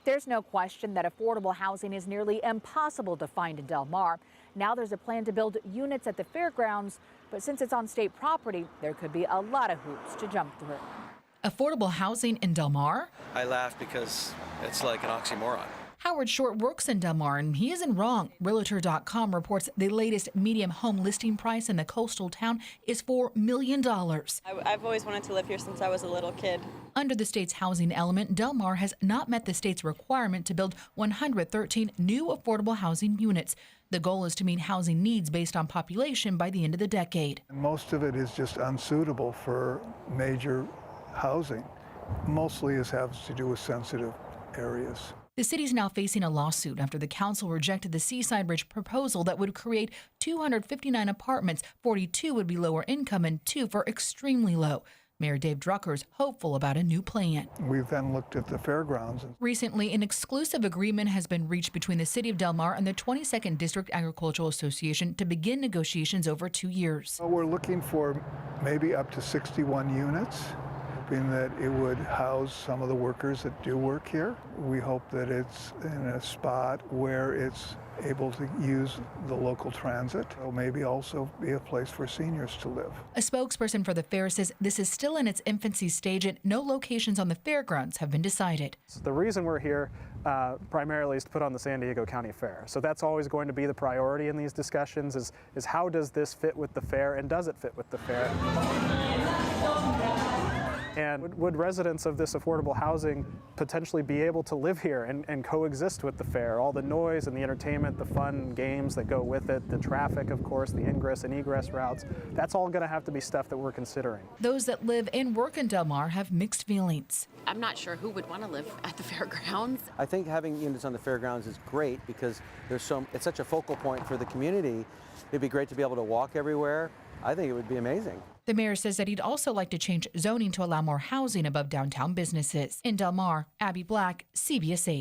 There's no question that affordable housing is nearly impossible to find in Del Mar. Now there's a plan to build units at the fairgrounds, but since it's on state property, there could be a lot of hoops to jump through. Affordable housing in Del Mar? I laugh because it's like an oxymoron. Howard Short works in Del Mar, and he isn't wrong. Realtor.com reports the latest medium home listing price in the coastal town is $4 million. I've always wanted to live here since I was a little kid. Under the state's housing element, Del Mar has not met the state's requirement to build 113 new affordable housing units. The goal is to meet housing needs based on population by the end of the decade. Most of it is just unsuitable for major housing. Mostly it has to do with sensitive areas. The city's now facing a lawsuit after the council rejected the Seaside Ridge proposal that would create 259 apartments. 42 would be lower income and 2 for extremely low. Mayor Dave Drucker's hopeful about a new plan. We've then looked at the fairgrounds. Recently, an exclusive agreement has been reached between the City of Del Mar and the 22nd District Agricultural Association to begin negotiations over 2 years. We're looking for maybe up to 61 units. In that it would house some of the workers that do work here. We hope that it's in a spot where it's able to use the local transit. It'll maybe also be a place for seniors to live. A spokesperson for the fair says this is still in its infancy stage and no locations on the fairgrounds have been decided. So the reason we're here primarily is to put on the San Diego County Fair. So that's always going to be the priority in these discussions is how does this fit with the fair and does it fit with the fair? And would residents of this affordable housing potentially be able to live here and coexist with the fair? All the noise and the entertainment, the fun games that go with it, the traffic, of course, the ingress and egress routes, that's all going to have to be stuff that we're considering. Those that live and work in Del Mar have mixed feelings. I'm not sure who would want to live at the fairgrounds. I think having units on the fairgrounds is great because it's such a focal point for the community. It'd be great to be able to walk everywhere. I think it would be amazing. The mayor says that he'd also like to change zoning to allow more housing above downtown businesses. In Del Mar, Abby Black, CBS 8.